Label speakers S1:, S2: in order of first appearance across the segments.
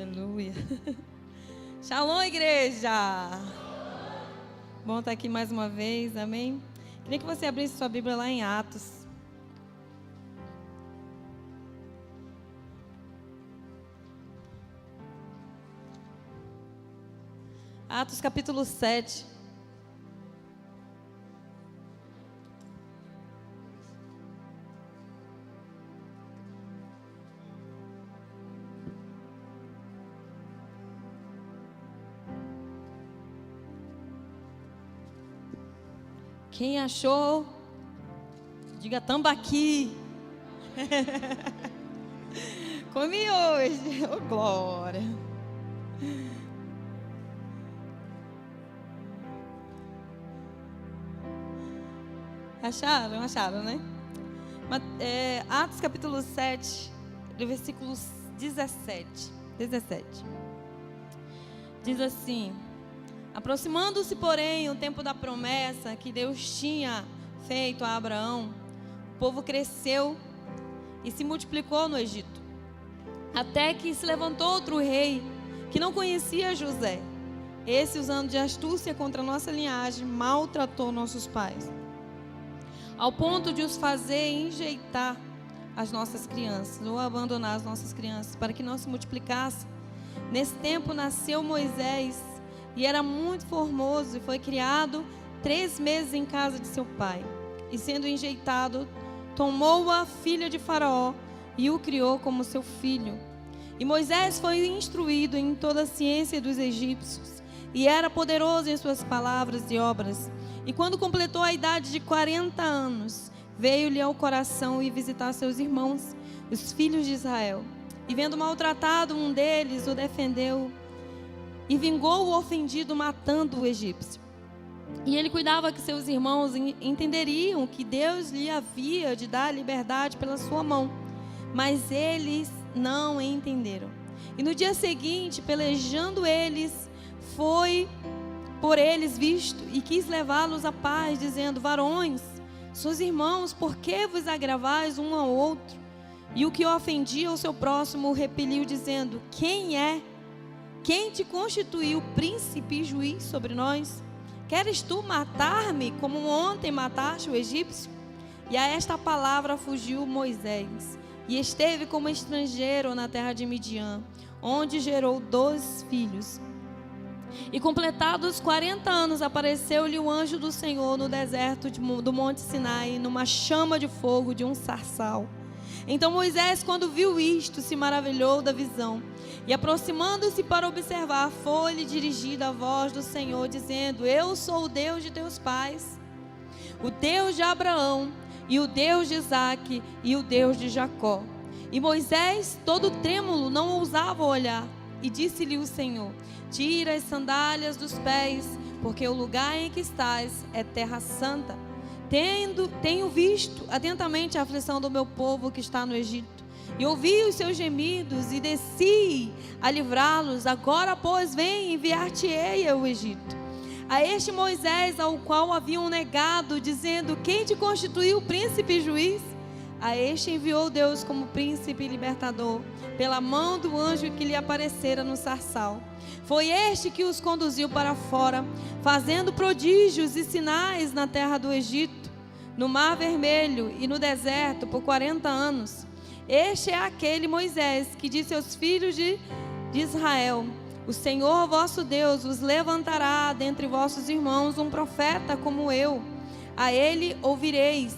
S1: Aleluia. Shalom, igreja. Bom estar aqui mais uma vez, amém? Queria que você abrisse sua Bíblia lá em Atos. Atos capítulo 7. Quem achou, diga tambaqui. Comi hoje, ô glória. Acharam, né? Atos capítulo 7, do versículo 17. Diz assim: aproximando-se, porém, o tempo da promessa que Deus tinha feito a Abraão, o povo cresceu e se multiplicou no Egito, até que se levantou outro rei que não conhecia José. Esse, usando de astúcia contra a nossa linhagem, maltratou nossos pais, ao ponto de os fazer enjeitar as nossas crianças, ou abandonar as nossas crianças, para que não se multiplicasse. Nesse tempo nasceu Moisés, e era muito formoso, e foi criado 3 meses em casa de seu pai. E sendo enjeitado, tomou a filha de Faraó e o criou como seu filho. E Moisés foi instruído em toda a ciência dos egípcios, e era poderoso em suas palavras e obras. E quando completou a idade de 40 anos, veio-lhe ao coração ir visitar seus irmãos, os filhos de Israel. E vendo maltratado um deles, o defendeu e vingou o ofendido, matando o egípcio. E ele cuidava que seus irmãos entenderiam que Deus lhe havia de dar liberdade pela sua mão, mas eles não entenderam. E no dia seguinte, pelejando eles, foi por eles visto e quis levá-los à paz, dizendo: varões, seus irmãos, por que vos agravais um ao outro? E o que ofendia o seu próximo o repeliu, dizendo: quem te constituiu príncipe e juiz sobre nós? Queres tu matar-me como ontem mataste o egípcio? E a esta palavra fugiu Moisés, e esteve como estrangeiro na terra de Midian, onde gerou 2 filhos. E completados 40 anos, apareceu-lhe o anjo do Senhor no deserto do monte Sinai, numa chama de fogo de um sarçal. Então Moisés, quando viu isto, se maravilhou da visão. E aproximando-se para observar, foi-lhe dirigida a voz do Senhor, dizendo: eu sou o Deus de teus pais, o Deus de Abraão, e o Deus de Isaque, e o Deus de Jacó. E Moisés, todo trêmulo, não ousava olhar. E disse-lhe o Senhor: tira as sandálias dos pés, porque o lugar em que estás é terra santa. Tenho visto atentamente a aflição do meu povo que está no Egito, e ouvi os seus gemidos, e desci a livrá-los. Agora, pois, vem, enviar-te-ei ao Egito. A este Moisés, ao qual haviam negado, dizendo: quem te constituiu príncipe e juiz? A este enviou Deus como príncipe e libertador, pela mão do anjo que lhe aparecera no sarçal. Foi este que os conduziu para fora, fazendo prodígios e sinais na terra do Egito, no mar vermelho e no deserto por 40 anos. Este é aquele Moisés que disse aos filhos de Israel: o Senhor vosso Deus vos levantará dentre vossos irmãos um profeta como eu. A ele ouvireis.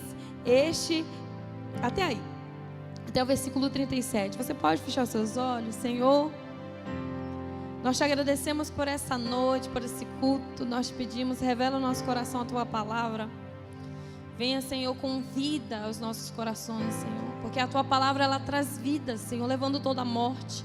S1: Até o versículo 37. Você pode fechar os seus olhos? Senhor, nós te agradecemos por essa noite, por esse culto. Nós te pedimos, revela no nosso coração a tua palavra. Venha, Senhor, com vida aos nossos corações, Senhor, porque a tua palavra, ela traz vida, Senhor, levando toda a morte.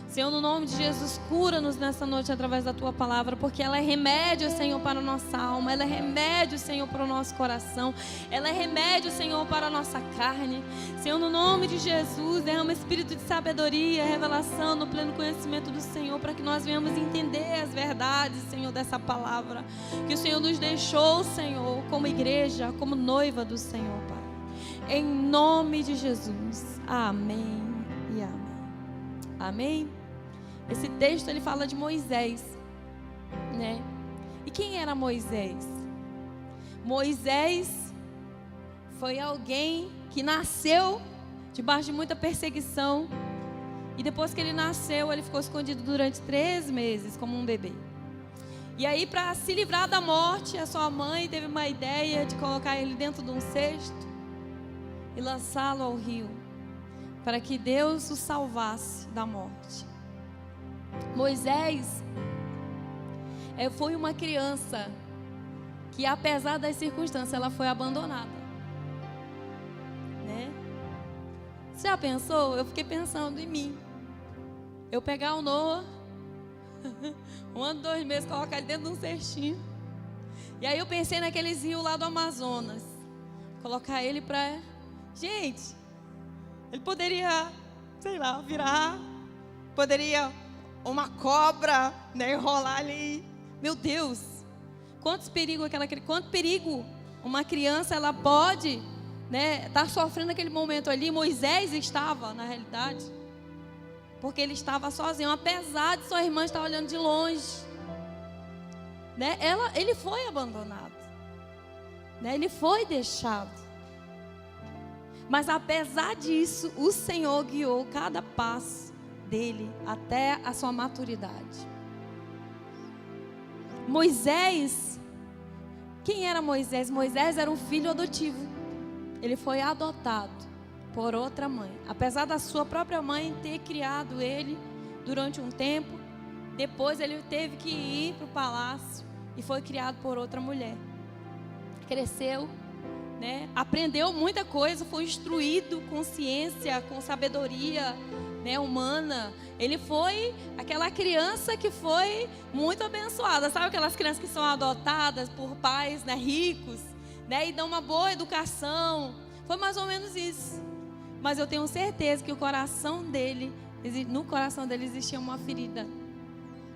S1: Senhor, no nome de Jesus, cura-nos nessa noite através da tua palavra, porque ela é remédio, Senhor, para a nossa alma, ela é remédio, Senhor, para o nosso coração, ela é remédio, Senhor, para a nossa carne. Senhor, no nome de Jesus, derrama espírito de sabedoria, revelação, no pleno conhecimento do Senhor, para que nós venhamos entender as verdades, Senhor, dessa palavra que o Senhor nos deixou, Senhor, como igreja, como noiva do Senhor, Pai. Em nome de Jesus, amém e amém. Amém? Esse texto ele fala de Moisés, né? E quem era Moisés? Moisés foi alguém que nasceu debaixo de muita perseguição. E depois que ele nasceu, ele ficou escondido durante 3 meses, como um bebê. E aí, para se livrar da morte, a sua mãe teve uma ideia de colocar ele dentro de um cesto e lançá-lo ao rio, para que Deus o salvasse da morte. Moisés foi uma criança que, apesar das circunstâncias, ela foi abandonada, né? Você já pensou? Eu fiquei pensando em mim. Eu pegar o Noah, 1 ano, 2 meses, colocar ele dentro de um cestinho. E aí eu pensei naqueles rios lá do Amazonas. Colocar ele para... Gente, ele poderia, sei lá, virar. Poderia uma cobra, né, enrolar ali. Meu Deus, quanto perigo uma criança ela pode, né, estar sofrendo naquele momento ali. Moisés estava, na realidade, porque ele estava sozinho, apesar de sua irmã estar olhando de longe, né? Ele foi abandonado, né? Ele foi deixado. Mas apesar disso, o Senhor guiou cada passo dele até a sua maturidade. Moisés, quem era Moisés? Moisés era um filho adotivo. Ele foi adotado por outra mãe. Apesar da sua própria mãe ter criado ele durante um tempo, depois ele teve que ir para o palácio e foi criado por outra mulher. Cresceu, né? Aprendeu muita coisa, foi instruído com ciência, com sabedoria, né, humana. Ele foi aquela criança que foi muito abençoada. Sabe aquelas crianças que são adotadas por pais, né, ricos, né, e dão uma boa educação? Foi mais ou menos isso. Mas eu tenho certeza que no coração dele existia uma ferida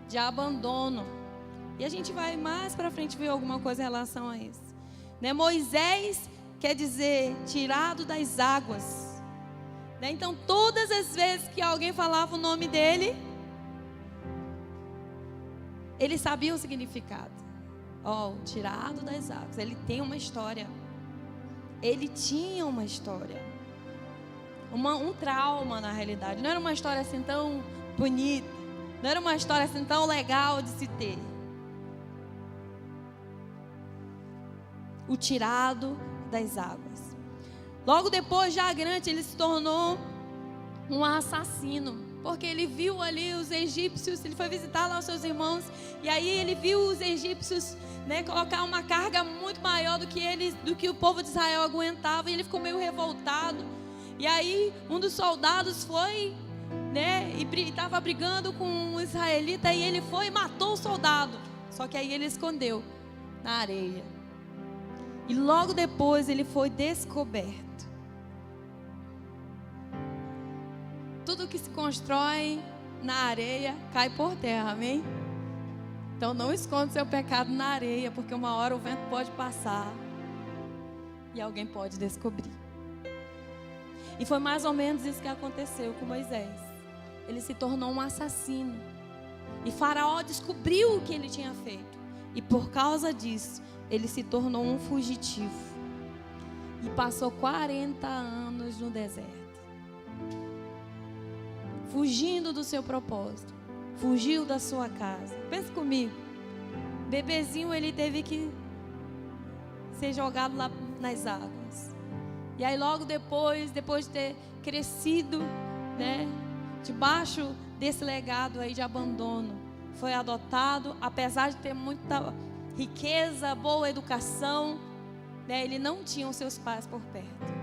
S1: de abandono. E a gente vai mais para frente ver alguma coisa em relação a isso, né? Moisés quer dizer tirado das águas. Então, todas as vezes que alguém falava o nome dele, ele sabia o significado. Tirado das águas. Ele tem uma história. Ele tinha uma história. Um trauma, na realidade. Não era uma história assim tão bonita. Não era uma história assim tão legal de se ter. O tirado das águas. Logo depois, já grande, ele se tornou um assassino, porque ele viu ali os egípcios, ele foi visitar lá os seus irmãos, e aí ele viu os egípcios, né, colocar uma carga muito maior do que o povo de Israel aguentava, e ele ficou meio revoltado. E aí um dos soldados foi, né, e estava brigando com um israelita, e ele foi e matou o soldado. Só que aí ele escondeu na areia. E logo depois ele foi descoberto. Tudo que se constrói na areia cai por terra, amém? Então não esconda seu pecado na areia, porque uma hora o vento pode passar e alguém pode descobrir. E foi mais ou menos isso que aconteceu com Moisés. Ele se tornou um assassino. E Faraó descobriu o que ele tinha feito. E por causa disso, ele se tornou um fugitivo. E passou 40 anos no deserto. Fugindo do seu propósito. Fugiu da sua casa. Pensa comigo. Bebezinho, ele teve que ser jogado lá nas águas. E aí logo depois de ter crescido, né, debaixo desse legado aí de abandono, foi adotado, apesar de ter muita riqueza, boa educação, né, ele não tinha os seus pais por perto.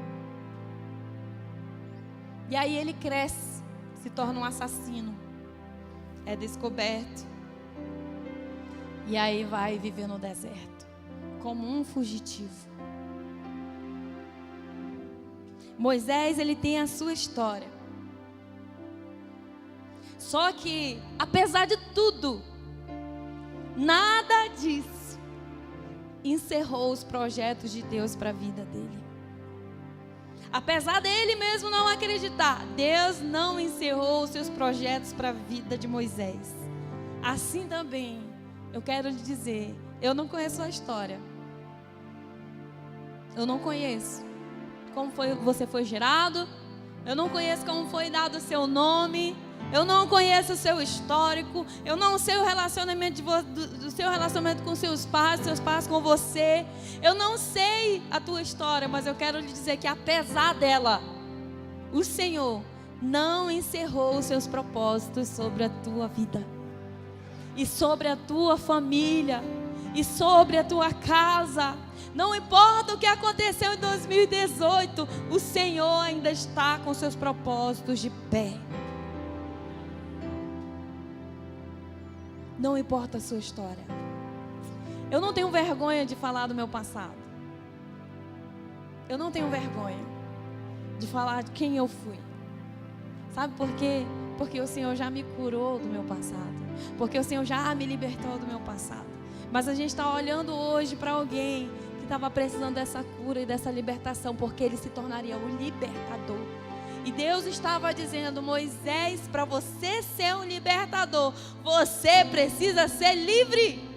S1: E aí ele cresce, se torna um assassino, é descoberto, e aí vai viver no deserto, como um fugitivo. Moisés, ele tem a sua história. Só que, apesar de tudo, nada disso encerrou os projetos de Deus para a vida dele. Apesar dele mesmo não acreditar, Deus não encerrou os seus projetos para a vida de Moisés. Assim também, eu quero lhe dizer, eu não conheço a história. Eu não conheço como você foi gerado. Eu não conheço como foi dado o seu nome. Eu não conheço o seu histórico. Eu não sei o relacionamento do seu relacionamento com seus pais com você. Eu não sei a tua história, mas eu quero lhe dizer que apesar dela, o Senhor não encerrou os seus propósitos sobre a tua vida, e sobre a tua família, e sobre a tua casa. Não importa o que aconteceu em 2018, o Senhor ainda está com seus propósitos de pé. Não importa a sua história. Eu não tenho vergonha de falar do meu passado. Eu não tenho vergonha de falar de quem eu fui. Sabe por quê? Porque o Senhor já me curou do meu passado. Porque o Senhor já me libertou do meu passado. Mas a gente está olhando hoje para alguém que estava precisando dessa cura e dessa libertação, porque ele se tornaria o libertador. E Deus estava dizendo: Moisés, para você ser um libertador, você precisa ser livre.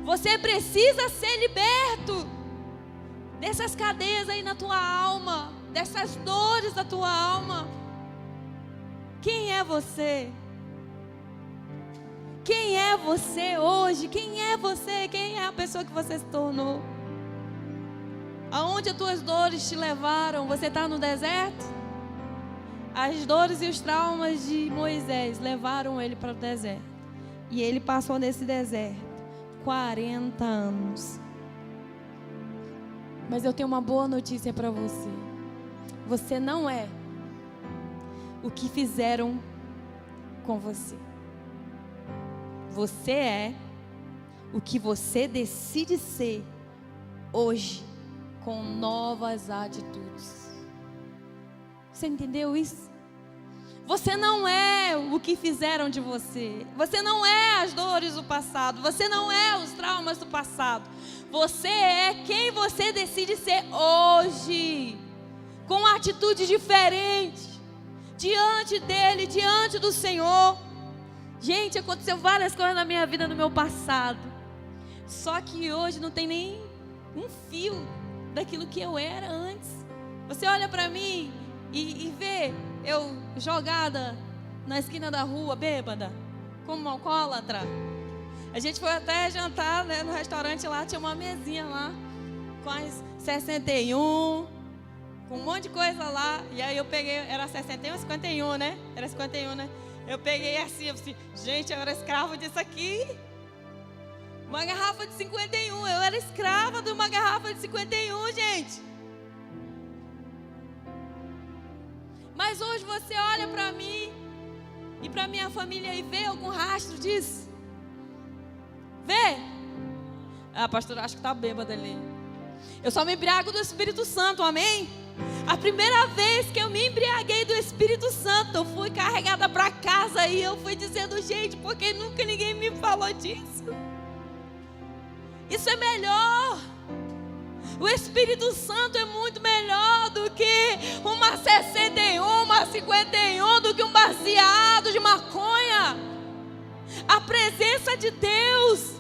S1: Você precisa ser liberto dessas cadeias aí na tua alma, dessas dores da tua alma. Quem é você? Quem é você hoje? Quem é você? Quem é a pessoa que você se tornou? Aonde as tuas dores te levaram? Você está no deserto? As dores e os traumas de Moisés levaram ele para o deserto. E ele passou nesse deserto 40 anos. Mas eu tenho uma boa notícia para você. Você não é o que fizeram com você. Você é o que você decide ser hoje, com novas atitudes. Você entendeu isso? Você não é o que fizeram de você. Você não é as dores do passado. Você não é os traumas do passado. Você é quem você decide ser hoje, com uma atitude diferente, diante dele, diante do Senhor. Gente, aconteceu várias coisas na minha vida, no meu passado. Só que hoje não tem nem um fio daquilo que eu era antes. Você olha para mim e vê eu jogada na esquina da rua, bêbada, como uma alcoólatra. A gente foi até jantar, né, no restaurante lá, tinha uma mesinha lá, com as 61, com um monte de coisa lá. E aí eu peguei, era 61 ou 51, né? Era 51, né? Eu peguei assim, eu disse, gente, eu era escravo disso aqui. Uma garrafa de 51, eu era escrava de uma garrafa de 51, gente. Mas hoje você olha para mim e para minha família e vê algum rastro disso? Vê? Ah, pastor, acho que está bêbada ali. Eu só me embriago do Espírito Santo, amém? A primeira vez que eu me embriaguei do Espírito Santo, eu fui carregada para casa e eu fui dizendo, gente, porque nunca ninguém me falou disso? Isso é melhor. O Espírito Santo é muito melhor do que uma 61, uma 51, do que um baseado de maconha. A presença de Deus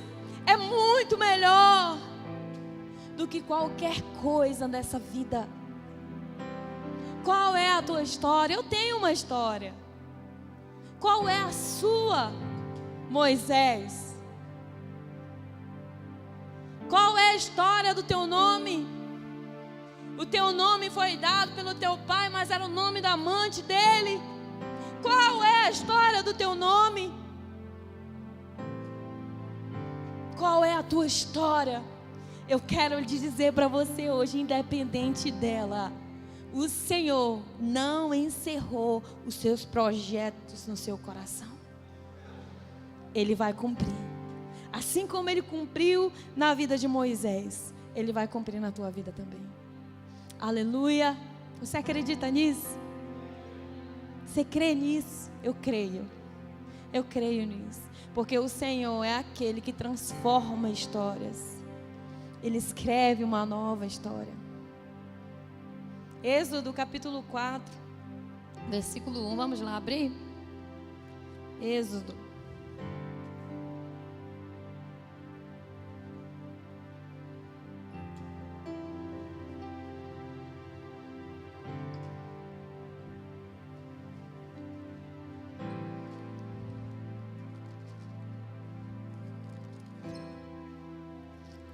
S1: é muito melhor do que qualquer coisa nessa vida. Qual é a tua história? Eu tenho uma história. Qual é a sua, Moisés? Qual é a história do teu nome? O teu nome foi dado pelo teu pai, mas era o nome da amante dele. Qual é a história do teu nome? Qual é a tua história? Eu quero lhe dizer para você hoje, independente dela, o Senhor não encerrou os seus projetos no seu coração. Ele vai cumprir. Assim como Ele cumpriu na vida de Moisés, Ele vai cumprir na tua vida também. Aleluia. Você acredita nisso? Você crê nisso? Eu creio. Eu creio nisso. Porque o Senhor é aquele que transforma histórias. Ele escreve uma nova história. Êxodo capítulo 4, versículo 1. Vamos lá abrir? Êxodo.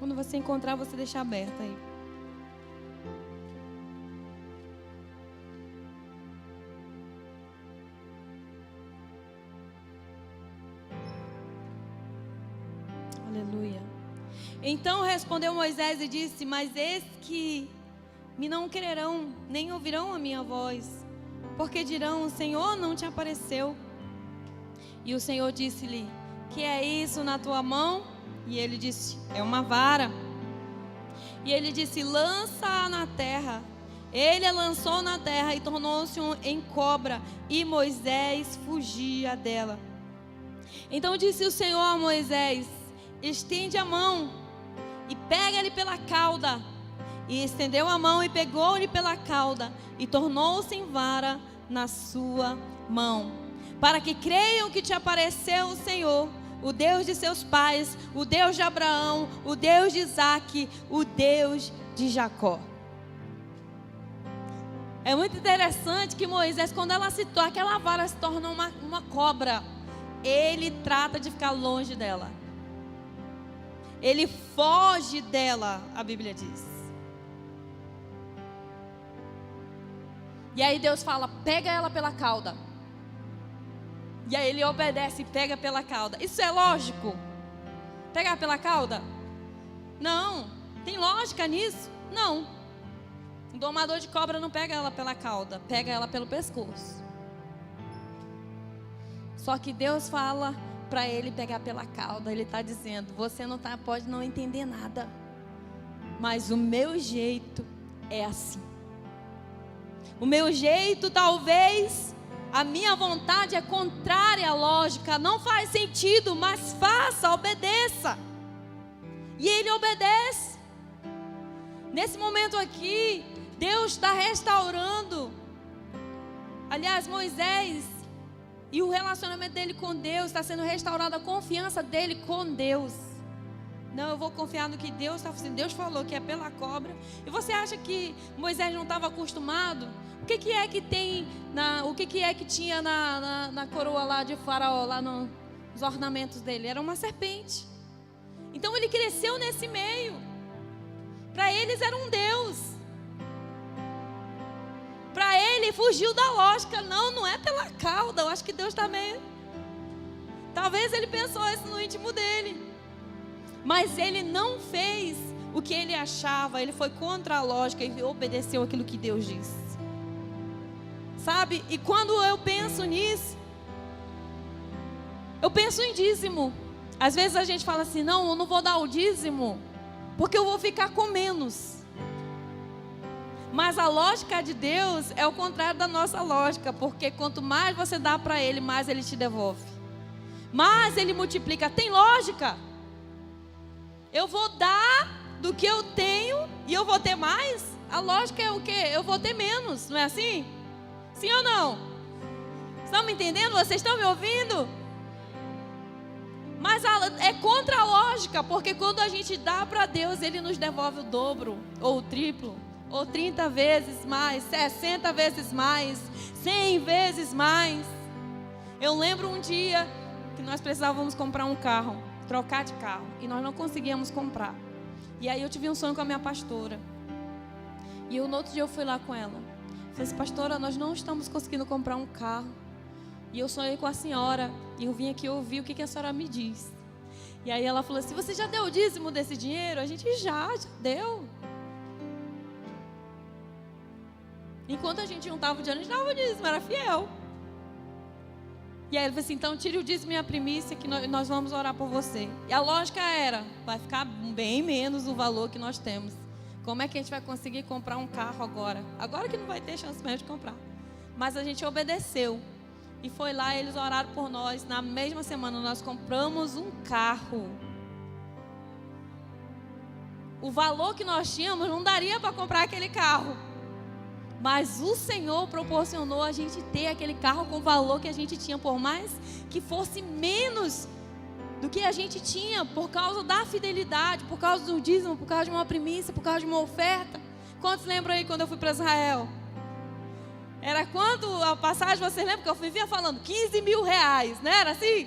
S1: Quando você encontrar, você deixa aberto aí. Aleluia. Então respondeu Moisés e disse: mas eis que me não crerão, nem ouvirão a minha voz, porque dirão: o Senhor não te apareceu. E o Senhor disse-lhe: que é isso na tua mão? E ele disse: é uma vara. E ele disse: lança-a na terra. Ele a lançou na terra e tornou-se em cobra, e Moisés fugia dela. Então disse o Senhor a Moisés: estende a mão e pega-lhe pela cauda. E estendeu a mão e pegou-lhe pela cauda, e tornou-se em vara na sua mão, para que creiam que te apareceu o Senhor, o Deus de seus pais, o Deus de Abraão, o Deus de Isaque, o Deus de Jacó. É muito interessante que Moisés, quando aquela vara se torna uma cobra, ele trata de ficar longe dela. Ele foge dela, a Bíblia diz. E aí Deus fala: pega ela pela cauda. E aí ele obedece e pega pela cauda. Isso é lógico? Pegar pela cauda? Não. Tem lógica nisso? Não. Um domador de cobra não pega ela pela cauda, pega ela pelo pescoço. Só que Deus fala para ele pegar pela cauda. Ele está dizendo: você pode não entender nada, mas o meu jeito é assim. O meu jeito, talvez a minha vontade é contrária à lógica, não faz sentido, mas faça, obedeça. E ele obedece. Nesse momento aqui, Deus está restaurando. Aliás, Moisés e o relacionamento dele com Deus está sendo restaurado, a confiança dele com Deus. Não, eu vou confiar no que Deus está fazendo. Deus falou que é pela cobra. E você acha que Moisés não estava acostumado? O que é que tem o que é que tinha na coroa lá de Faraó, lá nos ornamentos dele? Era uma serpente. Então ele cresceu nesse meio. Para eles era um Deus. Para ele fugiu da lógica. Não é pela cauda. Eu acho que Deus também. Talvez ele pensou isso no íntimo dele. Mas ele não fez o que ele achava. Ele foi contra a lógica e obedeceu aquilo que Deus disse. Sabe? E quando eu penso nisso, eu penso em dízimo. Às vezes a gente fala assim: não, eu não vou dar o dízimo, porque eu vou ficar com menos. Mas a lógica de Deus é o contrário da nossa lógica, porque quanto mais você dá para Ele, mais Ele te devolve. Mais Ele multiplica. Tem lógica. Eu vou dar do que eu tenho e eu vou ter mais? A lógica é o quê? Eu vou ter menos, não é assim? Sim ou não? Estão me entendendo? Vocês estão me ouvindo? Mas é contra a lógica, porque quando a gente dá para Deus, Ele nos devolve o dobro, ou o triplo, ou 30 vezes mais, 60 vezes mais, 100 vezes mais. Eu lembro um dia que nós precisávamos comprar um carro, trocar de carro, e nós não conseguíamos comprar. E aí eu tive um sonho com a minha pastora. E no outro dia eu fui lá com ela. Falei assim: pastora, nós não estamos conseguindo comprar um carro. E eu sonhei com a senhora. E eu vim aqui ouvir o que a senhora me diz. E aí ela falou assim: você já deu o dízimo desse dinheiro? A gente já deu. Enquanto a gente juntava o dinheiro, a gente dava o dízimo, era fiel. E aí ele falou assim: então tire o dízimo e a primícia, que nós vamos orar por você. E a lógica era: vai ficar bem menos o valor que nós temos. Como é que a gente vai conseguir comprar um carro agora? Agora que não vai ter chance mesmo de comprar. Mas a gente obedeceu. E foi lá, eles oraram por nós. Na mesma semana nós compramos um carro. O valor que nós tínhamos não daria para comprar aquele carro. Mas o Senhor proporcionou a gente ter aquele carro com o valor que a gente tinha, por mais que fosse menos do que a gente tinha, por causa da fidelidade, por causa do dízimo, por causa de uma primícia, por causa de uma oferta. Quantos lembram aí quando eu fui para Israel? Era quando a passagem, vocês lembram que eu vivia falando 15 mil reais, não era assim?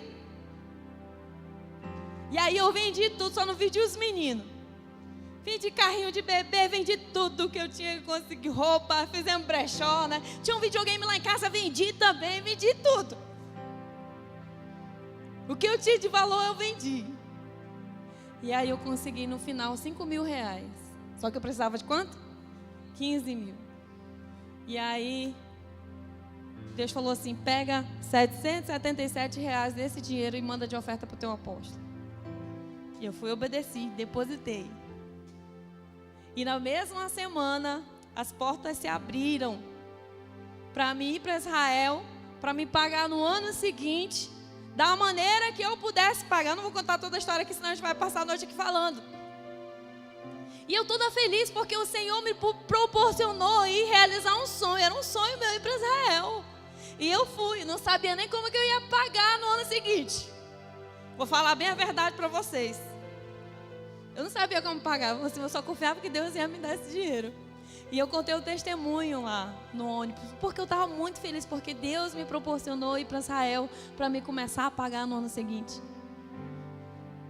S1: E aí eu vendi tudo, só não vendi os meninos. Vendi carrinho de bebê, vendi tudo que eu tinha que conseguir, roupa, fizemos brechó, né? Tinha um videogame lá em casa, vendi também, vendi tudo. O que eu tinha de valor eu vendi. E aí eu consegui no final 5 mil reais. Só que eu precisava de quanto? 15 mil. E aí Deus falou assim, pega 777 reais desse dinheiro e manda de oferta para o teu apóstolo. E eu fui, obedeci, depositei. E na mesma semana, as portas se abriram para mim ir para Israel, para me pagar no ano seguinte, da maneira que eu pudesse pagar. Eu não vou contar toda a história aqui, senão a gente vai passar a noite aqui falando. E eu toda feliz porque o Senhor me proporcionou ir realizar um sonho. Era um sonho meu ir para Israel. E eu fui, não sabia nem como que eu ia pagar no ano seguinte. Vou falar bem a verdade para vocês. Eu não sabia como pagar, eu só confiava que Deus ia me dar esse dinheiro. E eu contei o testemunho lá no ônibus, porque eu estava muito feliz, porque Deus me proporcionou ir para Israel, para me começar a pagar no ano seguinte.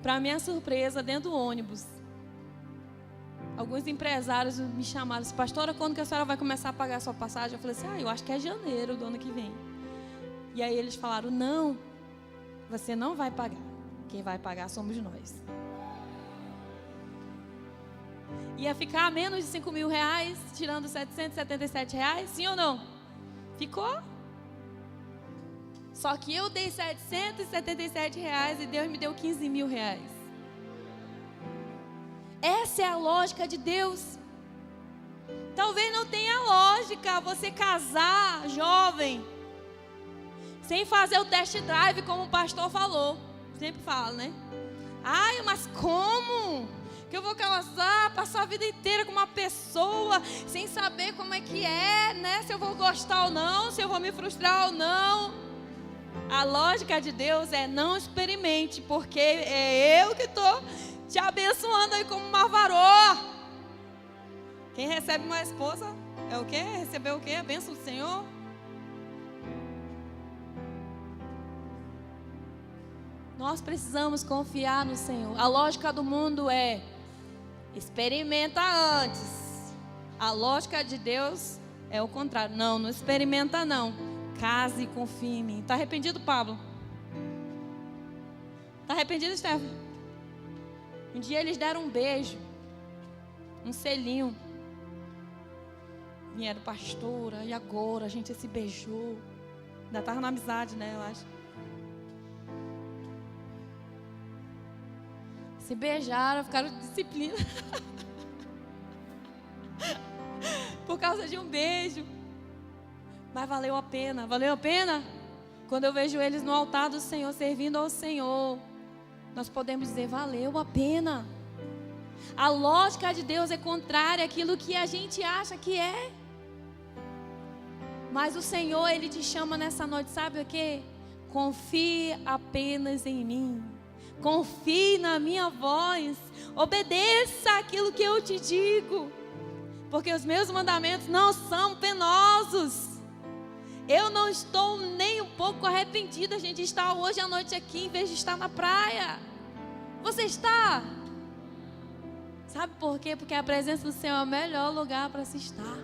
S1: Para minha surpresa, dentro do ônibus, alguns empresários me chamaram, disse, pastora, quando que a senhora vai começar a pagar a sua passagem? Eu falei assim, eu acho que é janeiro do ano que vem. E aí eles falaram, não, você não vai pagar, quem vai pagar somos nós. Ia ficar menos de 5 mil reais, tirando 777 reais, sim ou não? Ficou? Só que eu dei 777 reais e Deus me deu 15 mil reais. Essa é a lógica de Deus. Talvez não tenha lógica você casar jovem, sem fazer o test drive, como o pastor falou. Sempre fala, né? Ai, mas como? Que eu vou casar, passar a vida inteira com uma pessoa, sem saber como é que é, né? Se eu vou gostar ou não, se eu vou me frustrar ou não. A lógica de Deus é não experimente, porque é eu que estou te abençoando aí como uma varoa. Quem recebe uma esposa é o quê? Recebeu o quê? A bênção do Senhor. Nós precisamos confiar no Senhor. A lógica do mundo é experimenta antes. A lógica de Deus é o contrário. Não, não experimenta não. Case e confie em mim. Está arrependido, Pablo? Está arrependido, Stefano? Um dia eles deram um beijo, um selinho. Vieram, pastora, e agora a gente se beijou. Ainda estava na amizade, né, eu acho. Se beijaram, ficaram de disciplina. Por causa de um beijo. Mas valeu a pena. Valeu a pena? Quando eu vejo eles no altar do Senhor, servindo ao Senhor, nós podemos dizer, valeu a pena. A lógica de Deus é contrária àquilo que a gente acha que é. Mas o Senhor, Ele te chama nessa noite, sabe o quê? Confie apenas em mim. Confie na minha voz. Obedeça aquilo que eu te digo. Porque os meus mandamentos não são penosos. Eu não estou nem um pouco arrependida. A gente está hoje à noite aqui em vez de estar na praia. Você está? Sabe por quê? Porque a presença do Senhor é o melhor lugar para se estar.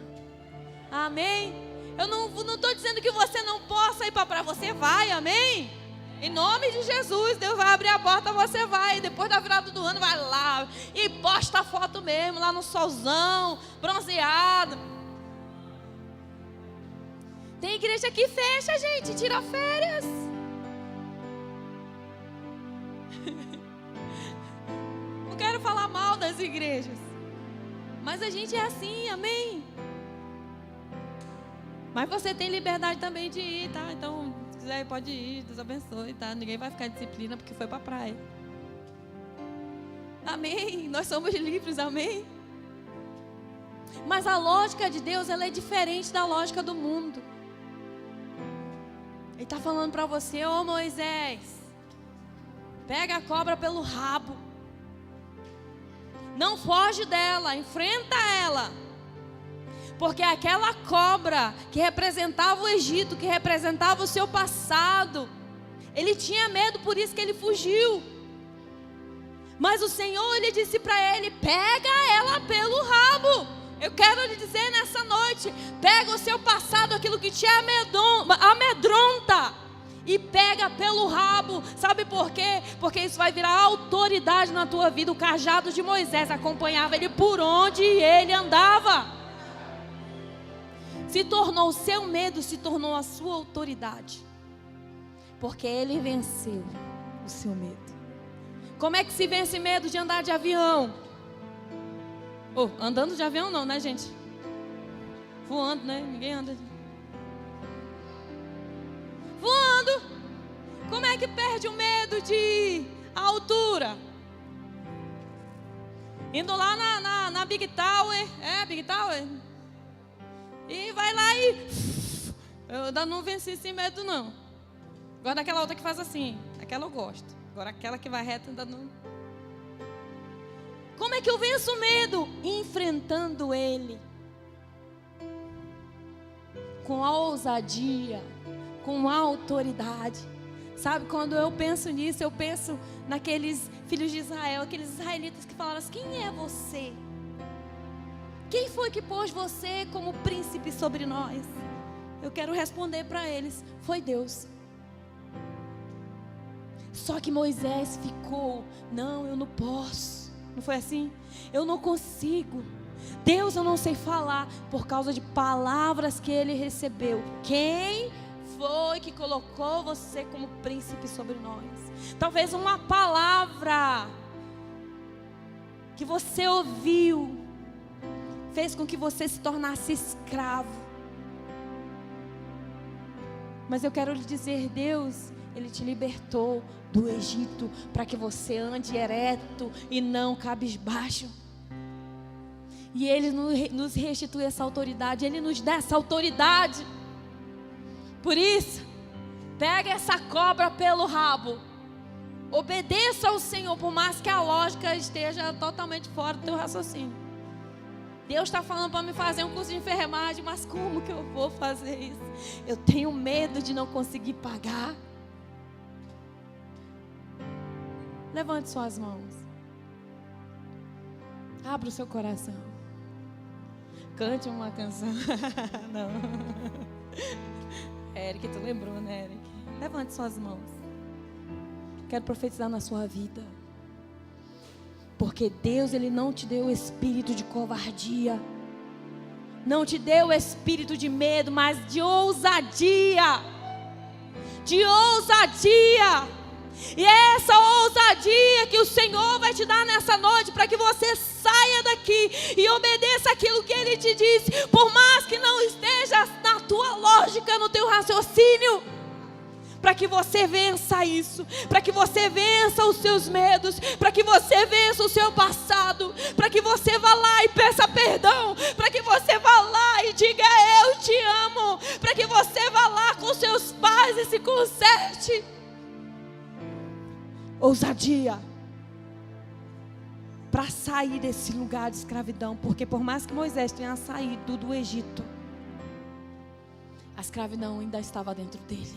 S1: Amém? Eu não estou dizendo que você não possa ir para a praia. Você vai, amém? Em nome de Jesus, Deus vai abrir a porta, você vai. Depois da virada do ano, vai lá e posta a foto mesmo, lá no solzão, bronzeado. Tem igreja que fecha, gente, tira férias. Não quero falar mal das igrejas, mas a gente é assim, amém? Mas você tem liberdade também de ir, tá? Então, se quiser, pode ir, Deus abençoe, tá? Ninguém vai ficar em disciplina porque foi pra praia. Amém? Nós somos livres, amém? Mas a lógica de Deus, ela é diferente da lógica do mundo. Ele está falando para você: ô Moisés, pega a cobra pelo rabo. Não foge dela, enfrenta ela. Porque aquela cobra que representava o Egito, que representava o seu passado, ele tinha medo, por isso que ele fugiu. Mas o Senhor, ele disse para ele: pega ela pelo rabo. Eu quero lhe dizer nessa noite: pega o seu passado, aquilo que te amedronta, e pega pelo rabo. Sabe por quê? Porque isso vai virar autoridade na tua vida. O cajado de Moisés acompanhava ele por onde ele andava. O seu medo se tornou a sua autoridade, porque ele venceu o seu medo. Como é que se vence medo de andar de avião? Andando de avião não, né, gente? Voando, né? Ninguém anda. Voando. Como é que perde o medo de altura? Indo lá na Big Tower. Big Tower. E vai lá e... Eu ainda não venci sem medo, não. Agora daquela outra que faz assim. Aquela eu gosto. Agora aquela que vai reto ainda não... Como é que eu venço o medo? Enfrentando ele. Com ousadia. Com autoridade. Sabe, quando eu penso nisso, eu penso naqueles filhos de Israel, aqueles israelitas que falaram assim: quem é você? Quem foi que pôs você como príncipe sobre nós? Eu quero responder para eles: foi Deus. Só que Moisés ficou: não, eu não posso. Não foi assim? Eu não consigo. Deus, eu não sei falar, por causa de palavras que ele recebeu. Quem foi que colocou você como príncipe sobre nós? Talvez uma palavra que você ouviu fez com que você se tornasse escravo. Mas eu quero lhe dizer: Deus, ele te libertou do Egito para que você ande ereto e não cabisbaixo. E ele nos restitui essa autoridade, ele nos dá essa autoridade. Por isso, pega essa cobra pelo rabo. Obedeça ao Senhor, por mais que a lógica esteja totalmente fora do teu raciocínio. Deus está falando para me fazer um curso de enfermagem, mas como que eu vou fazer isso? Eu tenho medo de não conseguir pagar. Levante suas mãos. Abra o seu coração. Cante uma canção. Não. Eric, tu lembrou, né, Eric? Levante suas mãos. Quero profetizar na sua vida. Porque Deus, ele não te deu o espírito de covardia. Não te deu o espírito de medo, mas de ousadia. De ousadia. E é essa ousadia que o Senhor vai te dar nessa noite, para que você saia daqui e obedeça aquilo que Ele te disse, por mais que não esteja na tua lógica, no teu raciocínio, para que você vença isso, para que você vença os seus medos, para que você vença o seu passado, para que você vá lá e peça perdão, para que você vá lá e diga: eu te amo, para que você vá lá com seus pais e se conserte. Ousadia para sair desse lugar de escravidão, porque por mais que Moisés tenha saído do Egito, a escravidão ainda estava dentro dele.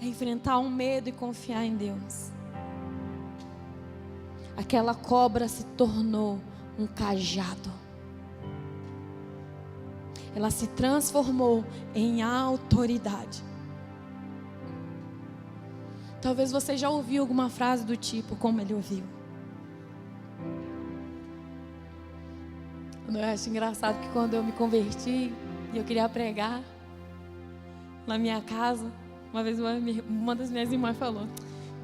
S1: É enfrentar o medo e confiar em Deus. Aquela cobra se tornou um cajado. Ela se transformou em autoridade. Talvez você já ouviu alguma frase do tipo, como ele ouviu. Eu acho engraçado que quando eu me converti e eu queria pregar na minha casa, uma vez uma das minhas irmãs falou: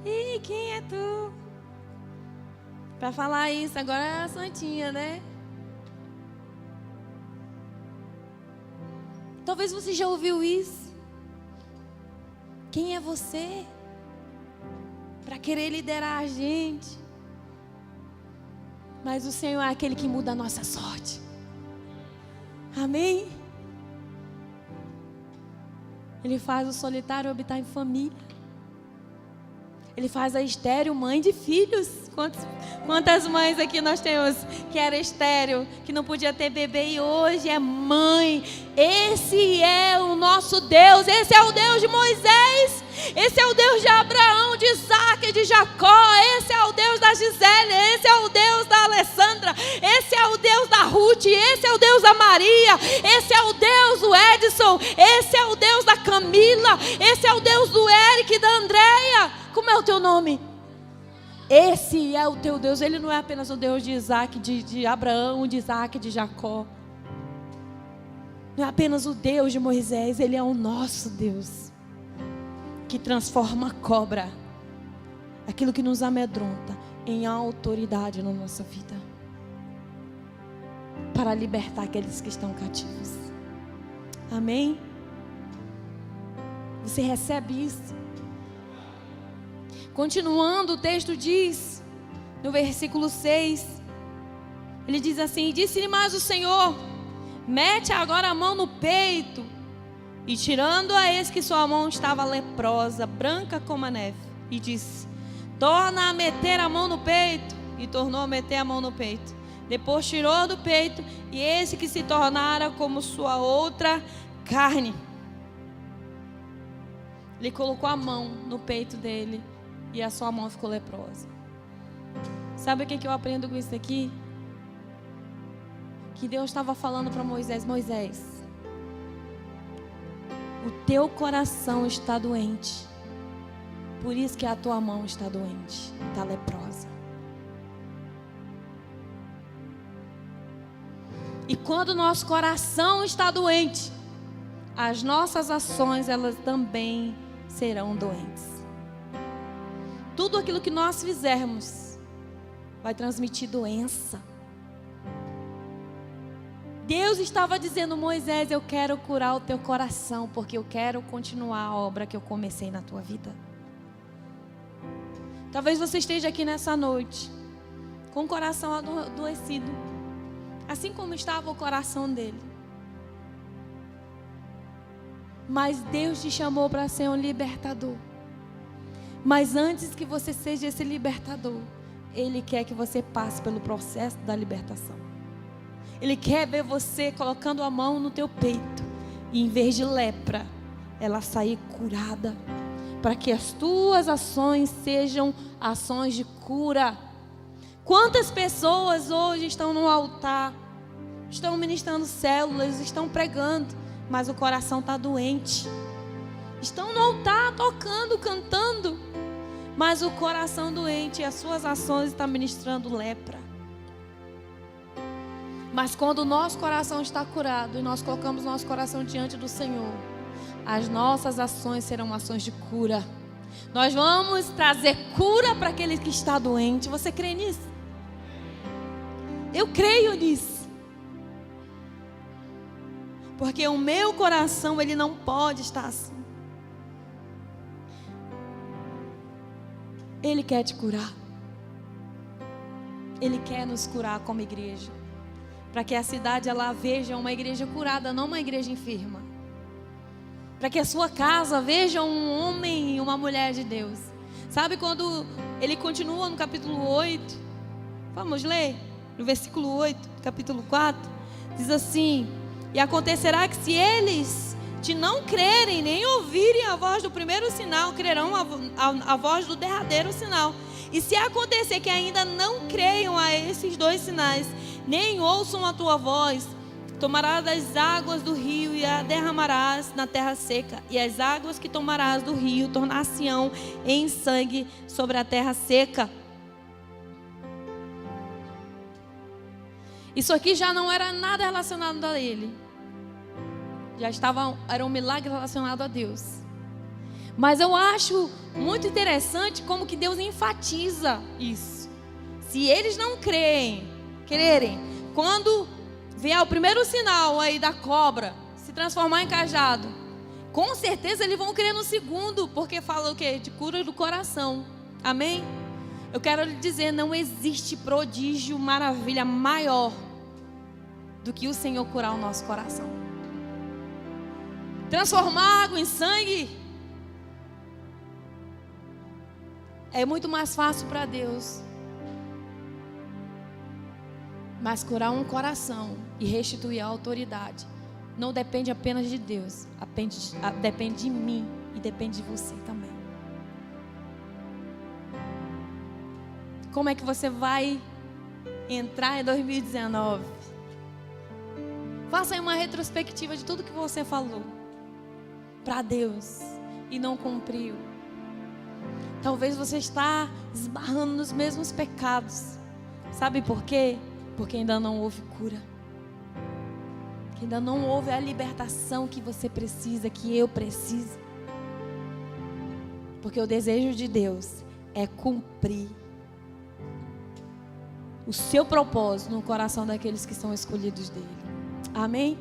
S1: "E quem é tu para falar isso? Agora é a santinha, né?" Talvez você já ouviu isso. Quem é você para para querer liderar a gente. Mas o Senhor é aquele que muda a nossa sorte. Amém? Ele faz o solitário habitar em família. Ele faz a estéril mãe de filhos. Quantas mães aqui nós temos que era estéril, que não podia ter bebê e hoje é mãe? Esse é o nosso Deus. Esse é o Deus de Moisés. Esse é o Deus de Abraão, de Isaac, de Jacó. Esse é o Deus da Gisele. Esse é o Deus da Alessandra. Esse é o Deus da Ruth. Esse é o Deus da Maria. Esse é o Deus do Edson. Esse é o Deus da Camila. Esse é o Deus do Eric e da Andréia. Como é o teu nome? Esse é o teu Deus. Ele não é apenas o Deus de Isaac, de Abraão, de Isaac, de Jacó. Não é apenas o Deus de Moisés. Ele é o nosso Deus, que transforma a cobra, aquilo que nos amedronta, em autoridade na nossa vida, para libertar aqueles que estão cativos. Amém? Você recebe isso? Continuando, o texto diz, no versículo 6, ele diz assim: disse-lhe mais o Senhor: mete agora a mão no peito. E tirando-a, eis que sua mão estava leprosa, branca como a neve. E disse: torna a meter a mão no peito. E tornou a meter a mão no peito. Depois tirou do peito, e eis que se tornara como sua outra carne. Ele colocou a mão no peito dele, e a sua mão ficou leprosa. Sabe o que eu aprendo com isso aqui? Que Deus estava falando para Moisés: Moisés, o teu coração está doente. Por isso que a tua mão está doente, está leprosa. E quando o nosso coração está doente, as nossas ações, elas também serão doentes. Tudo aquilo que nós fizermos vai transmitir doença. Deus estava dizendo: Moisés, eu quero curar o teu coração, porque eu quero continuar a obra que eu comecei na tua vida. Talvez você esteja aqui nessa noite com o coração adoecido, assim como estava o coração dele. Mas Deus te chamou para ser um libertador. Mas antes que você seja esse libertador, Ele quer que você passe pelo processo da libertação. Ele quer ver você colocando a mão no teu peito, e em vez de lepra, ela sair curada, para que as tuas ações sejam ações de cura. Quantas pessoas hoje estão no altar, estão ministrando células, estão pregando, mas o coração está doente. Estão no altar tocando, cantando, mas o coração doente, e as suas ações estão ministrando lepra. Mas quando o nosso coração está curado e nós colocamos nosso coração diante do Senhor, as nossas ações serão ações de cura. Nós vamos trazer cura para aquele que está doente. Você crê nisso? Eu creio nisso. Porque o meu coração, ele não pode estar assim. Ele quer te curar. Ele quer nos curar como igreja, para que a cidade ela veja uma igreja curada, não uma igreja enferma. Para que a sua casa veja um homem e uma mulher de Deus. Sabe quando ele continua no capítulo 8? Vamos ler? No versículo 8, capítulo 4. Diz assim: e acontecerá que se eles te não crerem, nem ouvirem a voz do primeiro sinal, crerão a voz do derradeiro sinal. E se acontecer que ainda não creiam a esses dois sinais, nem ouçam a tua voz, tomarás das águas do rio e a derramarás na terra seca. E as águas que tomarás do rio tornar-se-ão em sangue sobre a terra seca. Isso aqui já não era nada relacionado a ele. Era um milagre relacionado a Deus. Mas eu acho muito interessante como que Deus enfatiza isso. Se eles não crerem, quando vier o primeiro sinal aí da cobra se transformar em cajado, com certeza eles vão crer no segundo, porque fala o quê? De cura do coração. Amém? Eu quero lhe dizer, não existe prodígio, maravilha maior do que o Senhor curar o nosso coração. Transformar água em sangue é muito mais fácil para Deus. Mas curar um coração e restituir a autoridade não depende apenas de Deus, depende de mim e depende de você também. Como é que você vai entrar em 2019? Faça aí uma retrospectiva de tudo que você falou para Deus e não cumpriu. Talvez você está esbarrando nos mesmos pecados. Sabe por quê? Porque ainda não houve cura. Que ainda não houve a libertação que você precisa, que eu preciso. Porque o desejo de Deus é cumprir o seu propósito no coração daqueles que são escolhidos dele. Amém?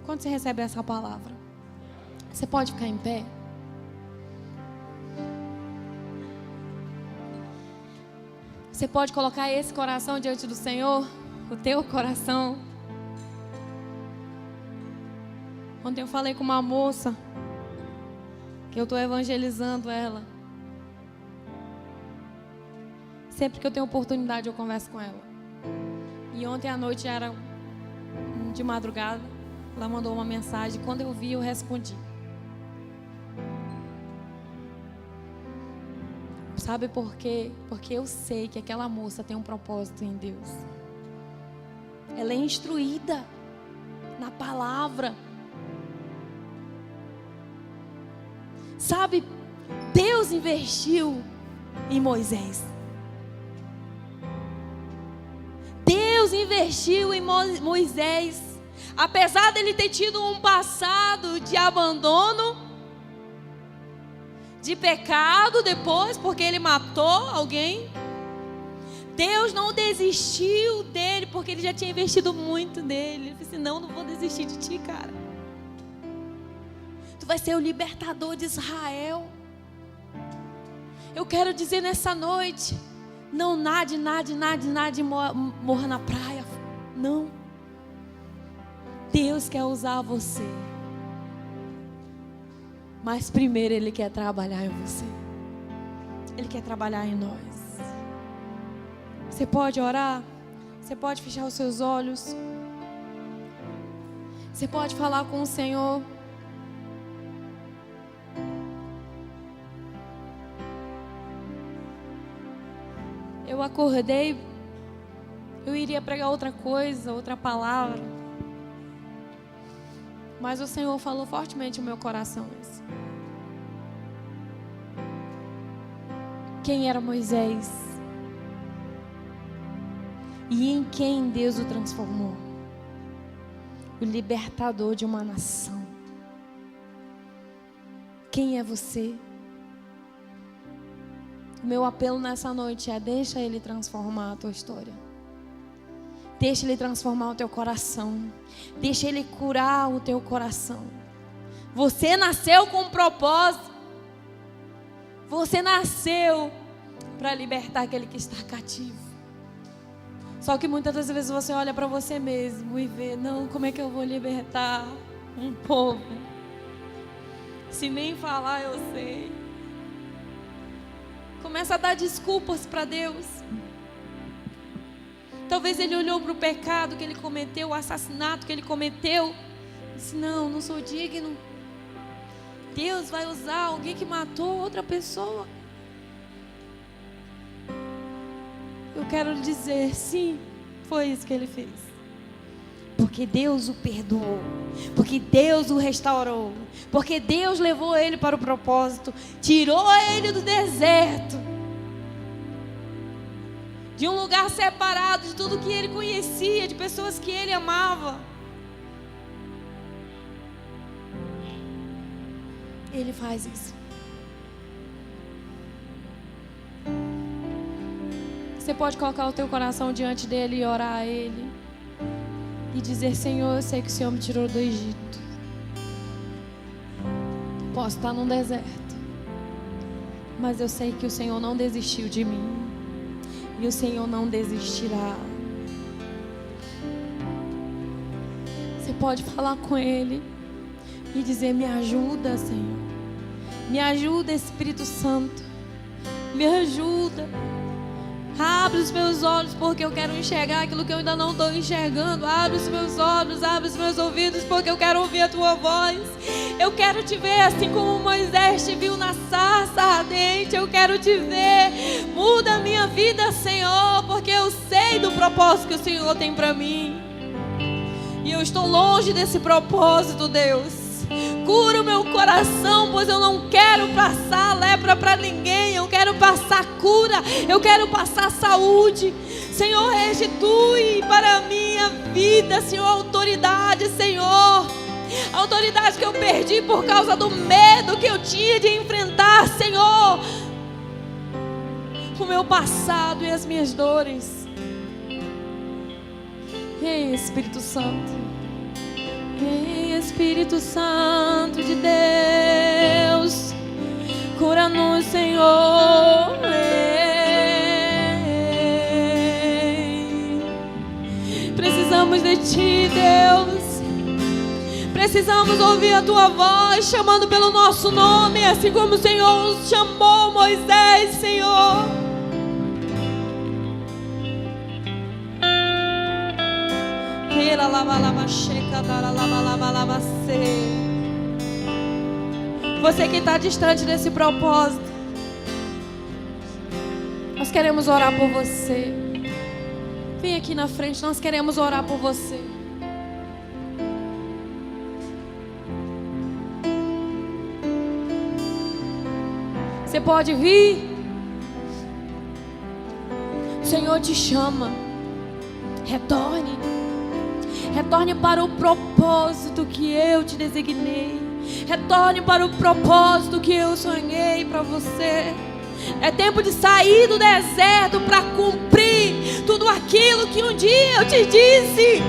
S1: Quando você recebe essa palavra, você pode ficar em pé? Você pode colocar esse coração diante do Senhor? O teu coração. Ontem eu falei com uma moça que eu estou evangelizando ela. Sempre que eu tenho oportunidade eu converso com ela. E ontem à noite era de madrugada. Ela mandou uma mensagem. Quando eu vi, eu respondi. Sabe por quê? Porque eu sei que aquela moça tem um propósito em Deus. Ela é instruída na palavra. Sabe, Deus investiu em Moisés. Deus investiu em Moisés. Apesar dele ter tido um passado de abandono, de pecado depois, porque ele matou alguém, Deus não desistiu dele, porque ele já tinha investido muito nele. Ele disse, não vou desistir de ti, cara. Tu vai ser o libertador de Israel. Eu quero dizer nessa noite, não nade e morra na praia. Não. Deus quer usar você. Mas primeiro Ele quer trabalhar em você. Ele quer trabalhar em nós. Você pode orar? Você pode fechar os seus olhos? Você pode falar com o Senhor? Eu acordei, eu iria pregar outra coisa, outra palavra. Mas o Senhor falou fortemente no meu coração isso. Quem era Moisés? E em quem Deus o transformou? O libertador de uma nação. Quem é você? O meu apelo nessa noite é: deixa Ele transformar a tua história. Deixa Ele transformar o teu coração. Deixa Ele curar o teu coração. Você nasceu com um propósito. Você nasceu para libertar aquele que está cativo. Só que muitas das vezes você olha para você mesmo e vê: não, como é que eu vou libertar um povo? Se nem falar eu sei. Começa a dar desculpas para Deus. Talvez ele olhou para o pecado que ele cometeu, o assassinato que ele cometeu, e disse: não sou digno. Deus vai usar alguém que matou outra pessoa. Eu quero lhe dizer, sim, foi isso que ele fez. Porque Deus o perdoou, porque Deus o restaurou, porque Deus levou ele para o propósito, tirou ele do deserto, de um lugar separado de tudo que ele conhecia, de pessoas que ele amava. Ele faz isso. Você pode colocar o teu coração diante dele e orar a ele. E dizer: Senhor, eu sei que o Senhor me tirou do Egito. Posso estar num deserto, Mas eu sei que o Senhor não desistiu de mim. E o Senhor não desistirá. Você pode falar com Ele e dizer: me ajuda, Senhor. Me ajuda, Espírito Santo. Me ajuda. Abre os meus olhos, porque eu quero enxergar aquilo que eu ainda não estou enxergando. Abre os meus olhos, abre os meus ouvidos, porque eu quero ouvir a Tua voz. Eu quero Te ver assim como Moisés Te viu na sarça ardente. Eu quero Te ver. Muda a minha vida, Senhor, porque eu sei do propósito que o Senhor tem para mim. E eu estou longe desse propósito, Deus. Cura o meu coração, pois eu não quero passar lepra para ninguém. Eu quero passar cura, eu quero passar saúde. Senhor, restitui para a minha vida, Senhor, autoridade, Senhor. A autoridade que eu perdi por causa do medo que eu tinha de enfrentar, Senhor, o meu passado e as minhas dores. Ei, Espírito Santo. Ei, Espírito Santo de Deus, cura-nos, Senhor. Precisamos de Ti, Deus. Precisamos ouvir a Tua voz chamando pelo nosso nome, assim como o Senhor chamou Moisés, Senhor. Você que está distante desse propósito, nós queremos orar por você. Vem aqui na frente, nós queremos orar por você. Você pode vir. O Senhor te chama. Retorne. Retorne para o propósito que eu te designei. Retorne para o propósito que eu sonhei para você. É tempo de sair do deserto para cumprir tudo aquilo que um dia eu te disse.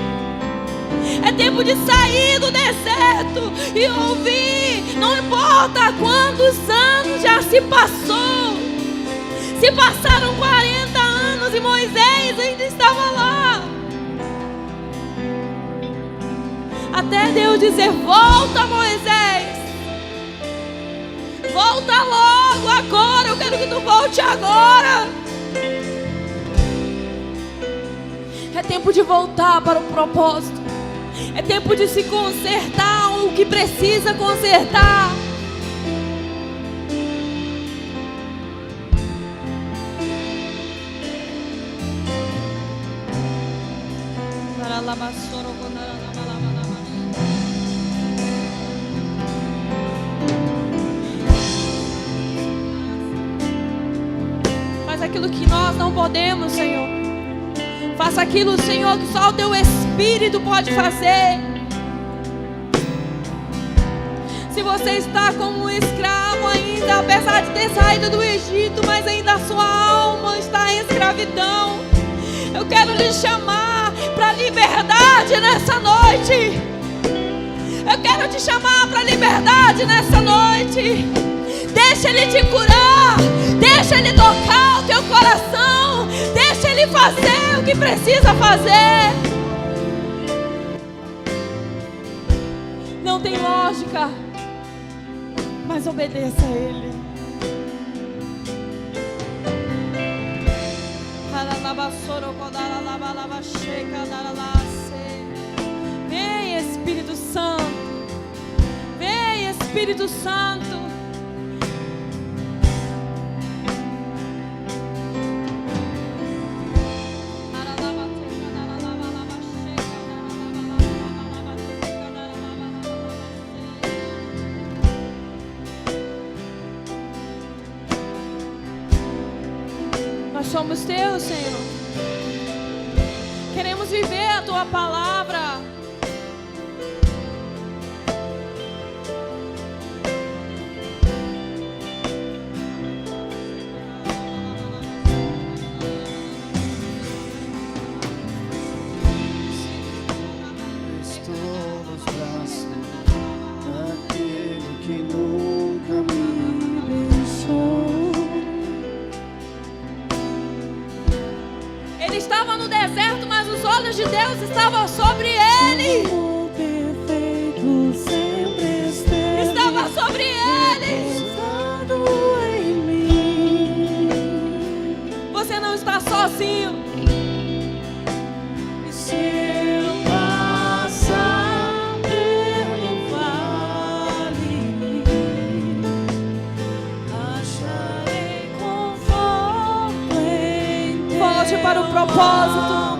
S1: É tempo de sair do deserto e ouvir. Não importa quantos anos já se passou. Se passaram 40 anos e Moisés ainda estava lá. Até Deus dizer: volta, Moisés. Volta logo agora. Eu quero que tu volte agora. É tempo de voltar para o propósito. É tempo de se consertar o que precisa consertar. Faz aquilo que nós não podemos, Senhor. Faça aquilo, Senhor, que só o Teu Espírito pode fazer. Se você está como um escravo ainda, apesar de ter saído do Egito, mas ainda a sua alma está em escravidão, eu quero lhe chamar para a liberdade nessa noite. Eu quero te chamar para a liberdade nessa noite. Deixa Ele te curar. Deixa Ele tocar o teu coração. Deixa Ele fazer o que precisa fazer. Não tem lógica, mas obedeça a Ele. Vem, Espírito Santo. Vem, Espírito Santo. Nós somos Teus, Senhor. Queremos viver a Tua palavra.
S2: Estou nos braços daquele que nunca me deixou.
S1: Deus estava sobre ele.
S2: O perfeito sempre esteve
S1: Estava sobre ele.
S2: repousando em mim.
S1: Você não está sozinho.
S2: E se eu passar pelo vale, acharei conforto em teu
S1: Volte para o propósito.
S2: amor,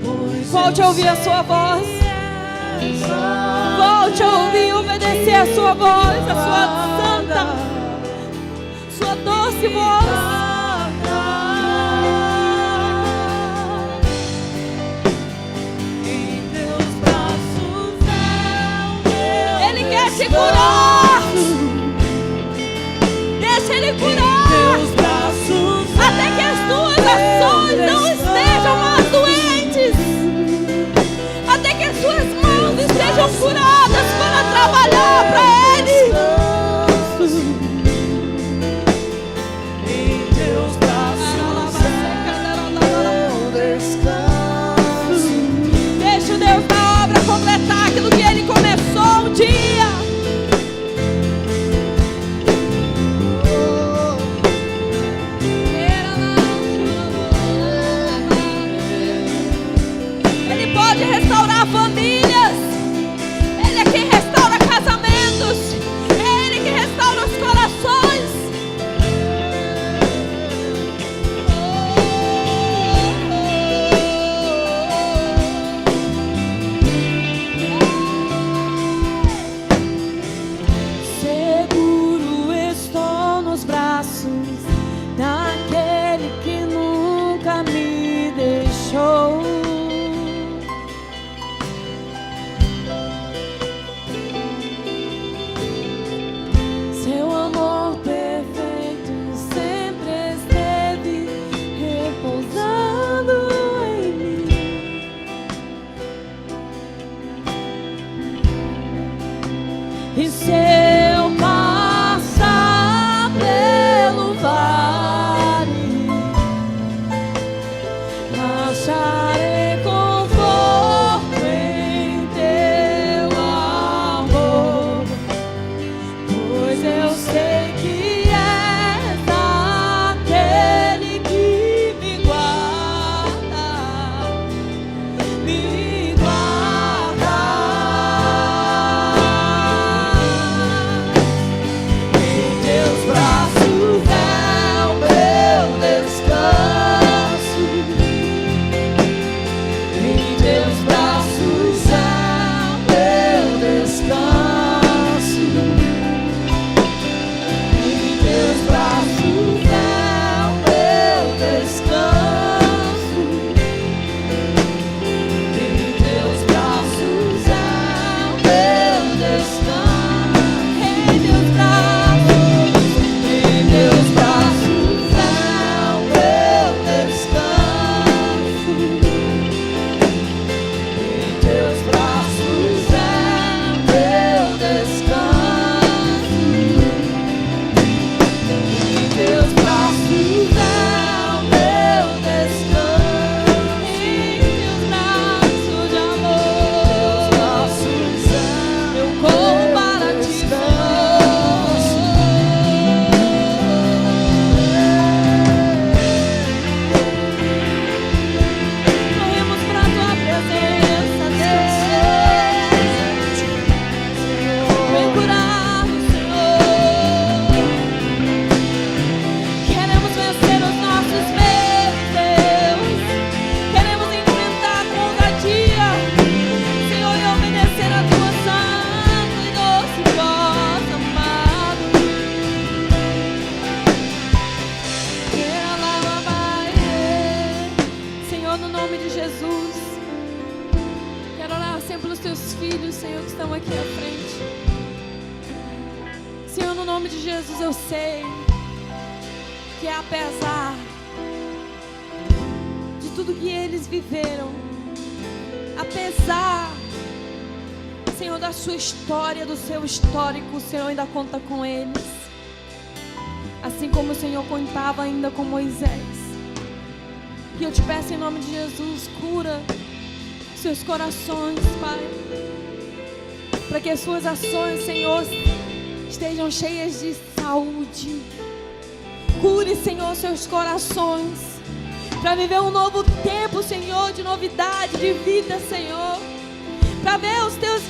S2: pois
S1: Volte a ouvir a sua voz. Volte a ouvir e obedecer a sua voz, a sua santa, sua doce voz.
S2: em teus braços é o meu
S1: Ele quer te curar. Deixa ele curar.
S2: teus braços
S1: Até que as tuas ações não estejam mais doentes. Até que as suas mãos estejam curadas para trabalhar para Ele.
S2: em teus braços descanso.
S1: Deixa o Deus da obra completar aquilo que Ele começou um dia. Ele pode restaurar famílias. Ele é quem restaura casamentos. É Ele que restaura os corações.
S2: Seguro estou nos braços daquele que nunca me deixou. Seu amor perfeito sempre esteve repousando em mim. E se eu passar pelo vale, acharei conforto em teu amor, pois eu sei que és aquele que me guarda, me guarda. Em teus braços é o meu descanso. Em teus braços é o meu descanso. Em teus braços é o meu descanso. Em teus braços é o meu descanso. Em teus braços, em teus braços é o meu descanso. Em teus braços é o meu descanso. Em teus braços é o meu descanso. Em teus braços de amor, eu corro para ti, corremos para tua presença, Deus. Vem curar-nos, Senhor. Queremos vencer os nossos medos, Deus. Queremos enfrentar com ousadia, Senhor, e obedecer a tua santa e doce voz, amado. Senhor, no nome de Jesus, quero orar sempre pelos teus filhos, Senhor, que estão aqui à frente. Senhor, no nome de Jesus, eu sei que apesar de tudo que eles viveram, apesar, Senhor, da sua história, do seu histórico, o Senhor ainda conta com eles. Assim como o Senhor contava ainda com Moisés. E eu te peço em nome de Jesus, cura seus corações, Pai. Para que as suas ações, Senhor, estejam cheias de saúde. Cure, Senhor, seus corações. Para viver um novo tempo, Senhor, de novidade, de vida, Senhor. Para ver os teus